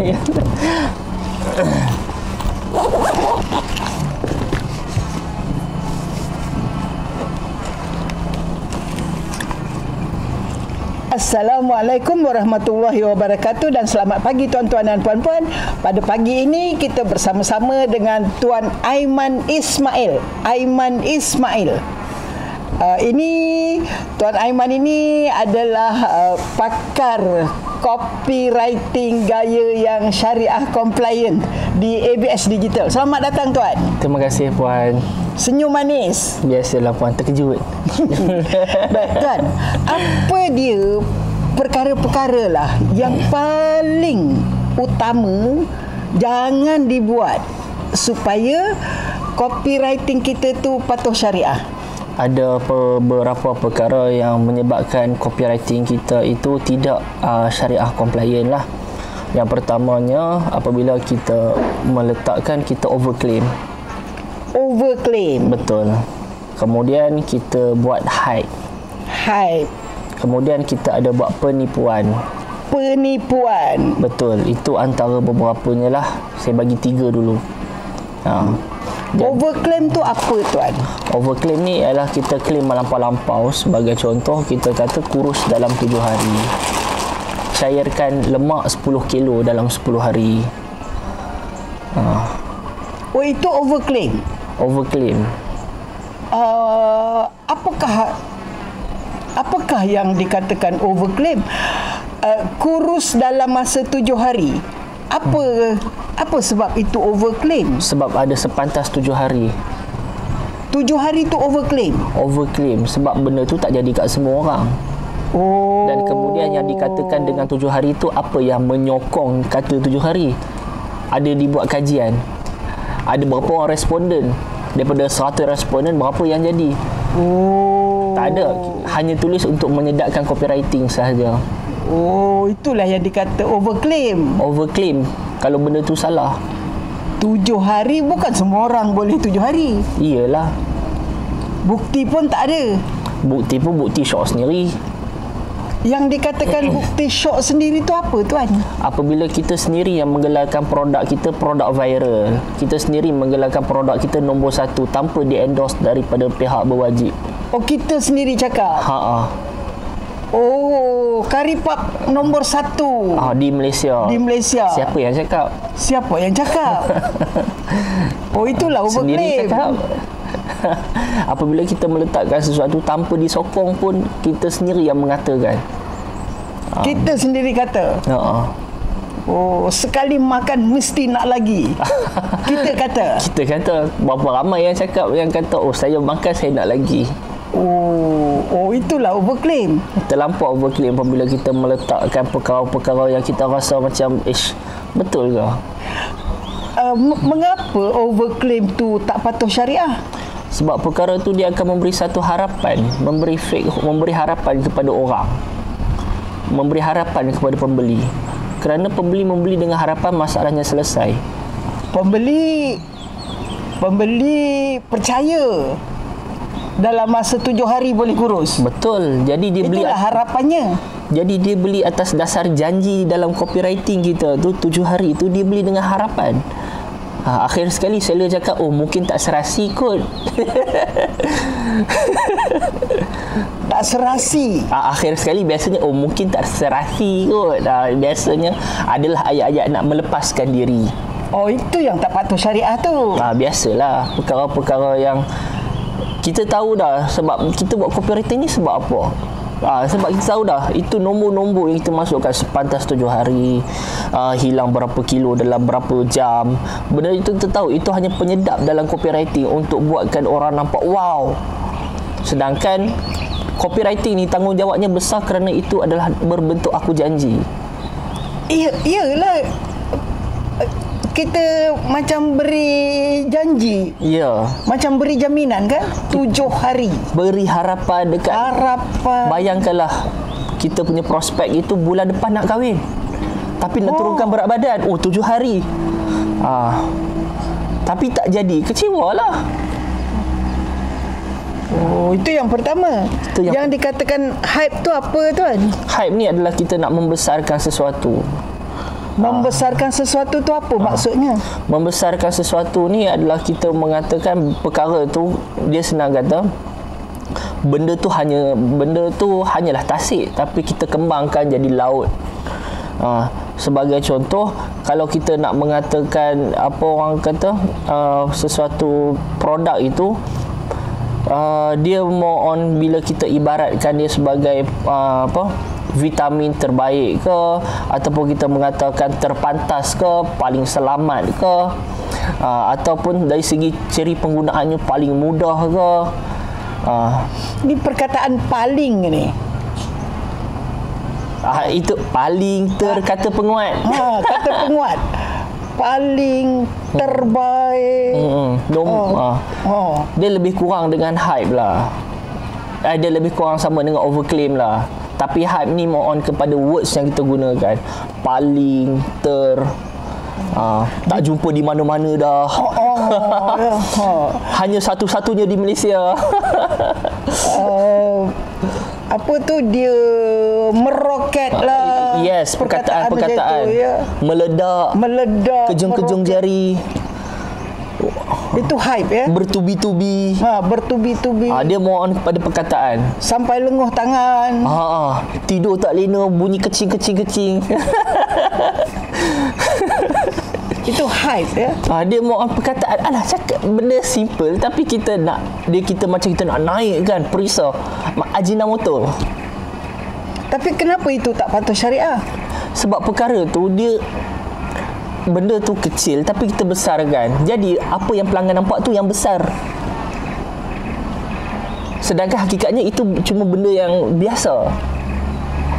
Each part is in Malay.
Assalamualaikum warahmatullahi wabarakatuh dan selamat pagi tuan-tuan dan puan-puan. Pada pagi ini kita bersama-sama dengan Tuan Aiman Ismail. Ini Tuan Aiman ini adalah pakar copywriting gaya yang syariah compliant di ABS Digital. Selamat datang tuan. Terima kasih puan. Senyum manis. Biasalah puan, terkejut. Baik tuan, apa dia perkara-perkara lah yang paling utama jangan dibuat supaya copywriting kita tu patuh syariah? Ada beberapa perkara yang menyebabkan copywriting kita itu tidak syariah compliant lah. Yang pertamanya, apabila kita meletakkan kita overclaim. Betul. Kemudian kita buat hype. Kemudian kita ada buat penipuan. Betul. Itu antara beberapanya lah. Saya bagi 3 dulu. Overclaim tu apa tuan? Overclaim ni ialah kita claim melampau-lampau. Sebagai contoh, kita kata kurus dalam 7 hari. Cairkan lemak 10 kilo dalam 10 hari. Oh, itu overclaim? Overclaim. Apakah yang dikatakan overclaim? Kurus dalam masa 7 hari. Apa sebab itu overclaim? Sebab ada sepantas 7 hari. 7 hari tu overclaim? Overclaim sebab benda tu tak jadi kat semua orang. Oh. Dan kemudian yang dikatakan dengan 7 hari tu, apa yang menyokong kata 7 hari? Ada dibuat kajian. Ada berapa orang responden? Daripada 100 responden, berapa yang jadi? Oh. Tak ada. Hanya tulis untuk menyedapkan copywriting sahaja. Oh, itulah yang dikata overclaim. Overclaim kalau benda tu salah. 7 hari bukan semua orang boleh 7 hari. Iyalah. Bukti pun tak ada. Bukti pun bukti syok sendiri. Yang dikatakan bukti syok sendiri tu apa tuan? Apabila kita sendiri yang menggelarkan produk kita, produk viral. Kita sendiri menggelarkan produk kita nombor 1 tanpa di-endorse daripada pihak berwajib. Oh, kita sendiri cakap? Oh, Karipap nombor 1 di Malaysia. Siapa yang cakap? Oh, itulah overclaim. Sendiri cakap. Apabila kita meletakkan sesuatu tanpa disokong pun, kita sendiri yang mengatakan. Kita sendiri kata? Oh, sekali makan mesti nak lagi. Kita kata. Berapa ramai yang cakap, yang kata, oh saya makan saya nak lagi. Oh, itulah overclaim. Terlampau overclaim apabila kita meletakkan perkara-perkara yang kita rasa macam betul ke? Mengapa overclaim tu tak patuh syariah? Sebab perkara tu dia akan memberi satu harapan, memberi harapan kepada orang, memberi harapan kepada pembeli. Kerana pembeli membeli dengan harapan masalahnya selesai. Pembeli percaya dalam masa 7 hari boleh kurus. Betul. Jadi dia beli. Itulah harapannya. Jadi dia beli atas dasar janji dalam copywriting kita tu 7 hari tu dia beli dengan harapan. Akhir sekali seller cakap, oh mungkin tak serasi kot. Tak serasi. Akhir sekali biasanya, oh mungkin tak serasi kot. Biasanya adalah ayat-ayat nak melepaskan diri. Oh, itu yang tak patuh syariah tu. Biasalah. Perkara-perkara yang kita tahu dah sebab kita buat copywriting ni sebab apa. Sebab kita tahu dah itu nombor-nombor yang kita masukkan sepantas 7 hari, hilang berapa kilo dalam berapa jam. Benda itu kita tahu itu hanya penyedap dalam copywriting untuk buatkan orang nampak wow. Sedangkan copywriting ni tanggungjawabnya besar kerana itu adalah berbentuk aku janji. Iyalah. Kita macam beri janji. Ya. Macam beri jaminan kan? 7 hari. Beri harapan dekat. Bayangkanlah kita punya prospek itu bulan depan nak kahwin. Tapi nak turunkan berat badan. Oh, 7 hari. Tapi tak jadi. Kecewalah. Oh, itu yang pertama. Yang dikatakan hype tu apa tuan? Hype ni adalah kita nak membesarkan sesuatu. Membesarkan sesuatu tu apa maksudnya? Membesarkan sesuatu ni adalah kita mengatakan perkara tu, dia senang kata benda tu hanyalah tasik, tapi kita kembangkan jadi laut. Sebagai contoh, kalau kita nak mengatakan apa orang kata sesuatu produk itu, dia more on bila kita ibaratkan dia sebagai vitamin terbaik ke, ataupun kita mengatakan terpantas ke, paling selamat ke, ataupun dari segi ciri penggunaannya paling mudah ke. Ini perkataan paling ni. Itu paling kata penguat. Kata penguat. Paling terbaik. Dia lebih kurang dengan hype lah. Dia lebih kurang sama dengan overclaim lah. Tapi hype ni more on kepada words yang kita gunakan. Paling tak jumpa di mana-mana dah. Hanya satu-satunya di Malaysia. Apa tu, dia meroket lah. Yes, perkataan. Ya. Meledak. Kejung-kejung jari. Itu hype ya. Bertubi-tubi. Bertubi-tubi. Dia more on kepada perkataan. Sampai lenguh tangan. Tidur tak lena, bunyi kecing-kecing. Itu hype ya. Dia more on perkataan. Alah, cakap benda simple tapi kita nak kita macam kita nak naikkan perisau Ajinomoto. Tapi kenapa itu tak patuh syariah? Sebab perkara tu benda tu kecil tapi kita besarkan. Jadi apa yang pelanggan nampak tu yang besar. Sedangkan hakikatnya itu cuma benda yang biasa.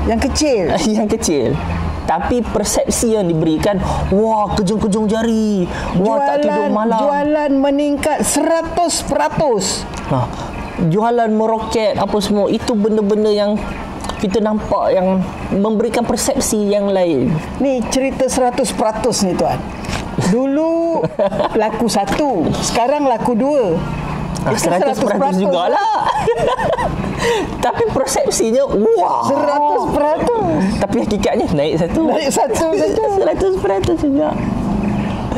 Yang kecil. Yang kecil. Tapi persepsi yang diberikan, wah, kejung-kejung jari, wah, tak tidur malam. Jualan meningkat 100%. Jualan meroket, apa semua. Itu benda-benda yang kita nampak yang memberikan persepsi yang lain. Ni cerita 100% ni tuan. Dulu laku 1, sekarang laku 2. 100% jugalah. Tapi persepsinya wah 100%. Tapi hakikatnya naik 1 100% juga.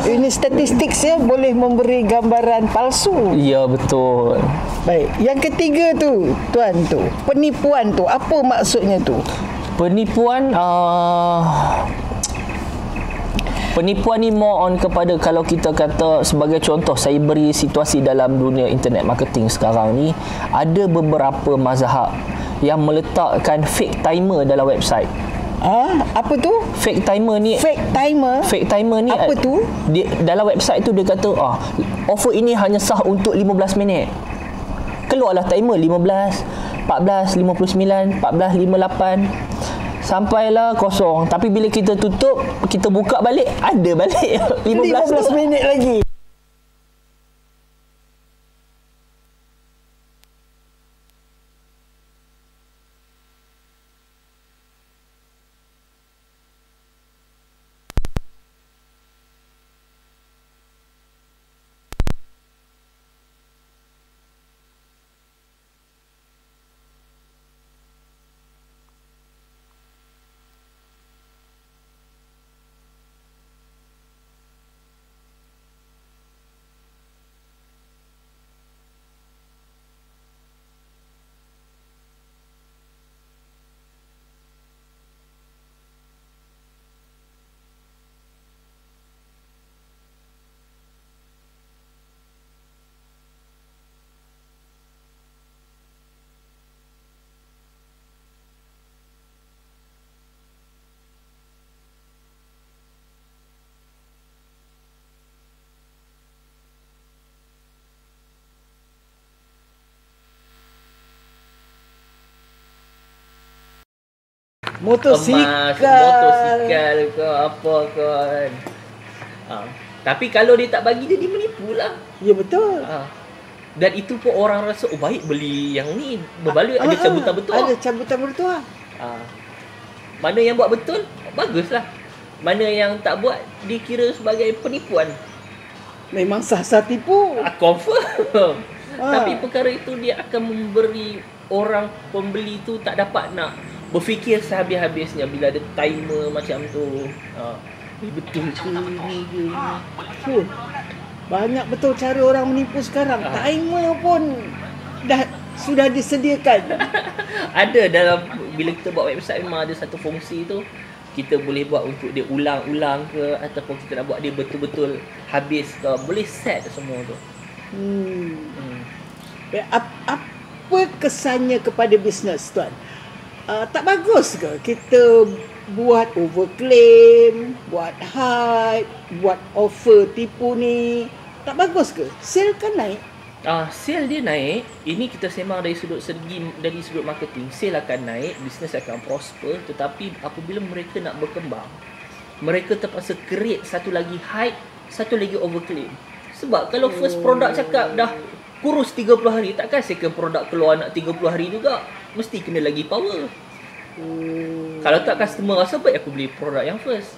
Ini statistik ya, boleh memberi gambaran palsu. Ya, betul. Baik, yang ketiga tu tuan, tu penipuan tu, apa maksudnya tu? Penipuan ni more on kepada, kalau kita kata sebagai contoh, saya beri situasi dalam dunia internet marketing sekarang ni, ada beberapa mazhab yang meletakkan fake timer dalam website. Apa tu? Fake timer ni apa tu? Dalam website tu dia kata offer ini hanya sah untuk 15 minit. Keluarlah timer 15, 14, 59, 14, 58. Sampailah kosong. Tapi bila kita tutup, kita buka balik, ada balik 15 minit lagi. motosikal ke apa ke kan. Tapi kalau dia tak bagi, dia menipu lah. Ya, betul. Dan itu pun orang rasa, baik beli yang ni, berbaloi ada cabutan betul. Ada cabutan betul. Mana yang buat betul, baguslah. Mana yang tak buat, dikira sebagai penipuan. Memang sah-sah tipu. Confirm. Tapi perkara itu dia akan memberi orang pembeli tu tak dapat nak berfikir sehabis-habisnya bila ada timer macam tu. betul ke ni? Banyak betul cara orang menipu sekarang. Timer pun sudah disediakan. Ada dalam, bila kita buat website memang ada satu fungsi tu, kita boleh buat untuk dia ulang-ulang ke, ataupun kita nak buat dia betul-betul habis ke, boleh set semua tu. Apa kesannya kepada bisnes, tuan? Tak bagus ke kita buat overclaim, buat hype, buat offer tipu ni? Tak bagus ke? Sale kan naik? Sale dia naik. Ini kita sembang dari sudut marketing. Sale akan naik, bisnes akan prosper. Tetapi apabila mereka nak berkembang, mereka terpaksa create satu lagi hype, satu lagi overclaim. Sebab kalau first product cakap dah kurus 30 hari, takkan second product keluar nak 30 hari juga. Mesti kena lagi power. Kalau tak, customer rasa baik aku beli produk yang first.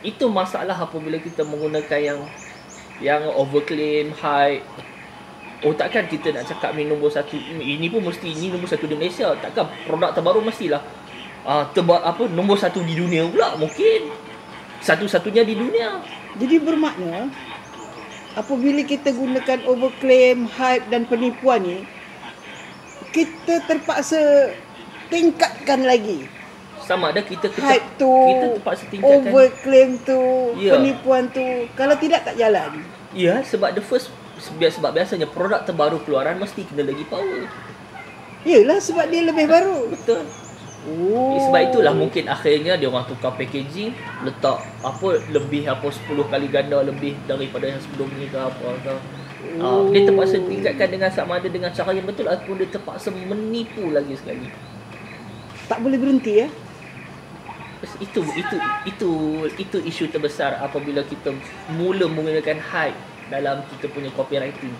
Itu masalah apabila kita menggunakan yang overclaim, hype. Takkan kita nak cakap ni nombor satu, ini pun mesti ini nombor satu di Malaysia. Takkan produk terbaru mestilah nombor satu di dunia pula. Mungkin satu-satunya di dunia. Jadi bermakna apabila kita gunakan overclaim, hype dan penipuan ni, kita terpaksa tingkatkan lagi. Sama ada kita hype tu, kita terpaksa tingkatkan, overclaim tu, penipuan tu. Kalau tidak, tak jalan. Ya, sebab sebab biasanya produk terbaru keluaran mesti kena lagi power. Yelah, sebab dia lebih baru. Betul. Sebab itulah mungkin akhirnya dia orang tukar packaging, letak lebih 10 kali ganda lebih daripada yang sebelum ni ke apa ke. Dia terpaksa tingkatkan dengan sama ada dengan cara yang betul ataupun dia terpaksa menipu lagi sekali. Tak boleh berhenti ya. Itu isu terbesar apabila kita mula menggunakan hype dalam kita punya copywriting.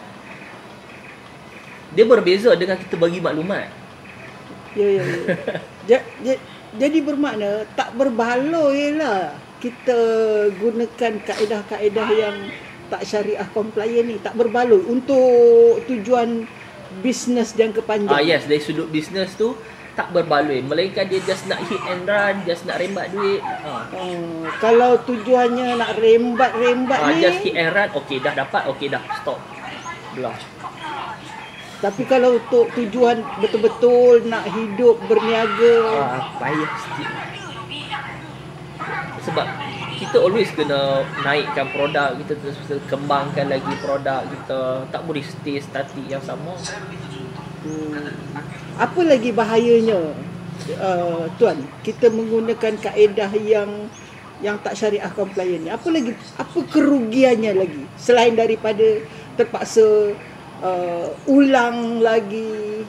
Dia berbeza dengan kita bagi maklumat. Ya. Jadi bermakna tak berbaloi lah kita gunakan kaedah-kaedah yang tak syariah compliant ni. Tak berbaloi untuk tujuan bisnes jangka panjang. Yes, dari sudut bisnes tu tak berbaloi, melainkan dia just nak hit and run, just nak rembat duit. Kalau tujuannya nak rembat ni, just hit and run, okey dah dapat, okey dah stop. Belah. Tapi kalau untuk tujuan betul-betul nak hidup berniaga, payah sikit. Sebab kita always kena naikkan produk, kita terus kembangkan lagi produk kita, tak boleh stay static yang sama. Apa lagi bahayanya, tuan, kita menggunakan kaedah yang tak syariah compliant ni? Apa kerugiannya lagi selain daripada terpaksa ulang lagi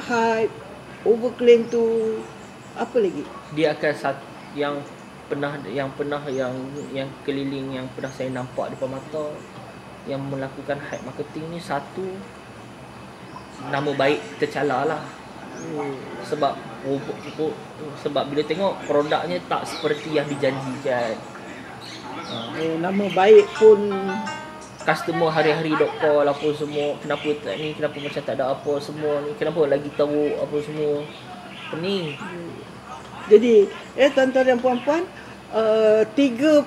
hype, overclaim tu? Apa lagi? Dia akan yang keliling, yang pernah saya nampak depan mata, yang melakukan hype marketing ni, satu, nama baik tercela lah. Sebab bila tengok produknya tak seperti yang dijanjikan. Nama baik pun, customer hari-hari dok call apa semua, kenapa tak ni, kenapa macam tak ada apa semua ni, kenapa lagi tahu apa semua pening. Jadi tuan-tuan dan puan-puan, 3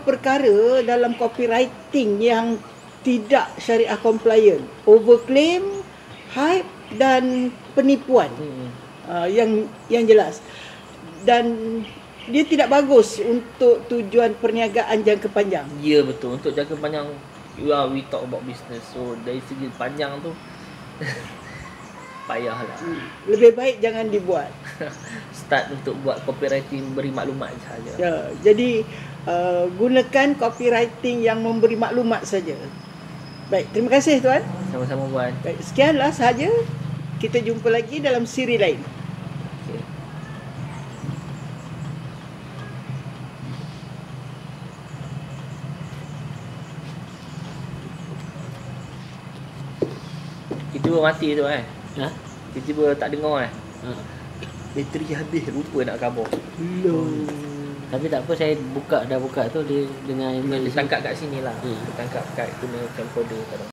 perkara dalam copywriting yang tidak syariah compliant: overclaim, hype dan penipuan. Yang jelas, dan dia tidak bagus untuk tujuan perniagaan jangka panjang. Ya, betul. Untuk jangka panjang, we talk about business. So dari segi panjang tu payahlah. Lebih baik jangan dibuat. Start untuk buat copywriting beri maklumat saja. Ya, jadi gunakan copywriting yang memberi maklumat saja. Baik, terima kasih tuan. Sama-sama puan. Baik, sekianlah sahaja. Kita jumpa lagi dalam siri lain. Okay. Tiba-tiba mati tu Tiba-tiba tak dengar bateri habis, lupa nak khabar. Tapi tak apa, saya dah buka tu dia dengan Dia tangkap kat sini lah. Dia tangkap kat guna camcorder kadang.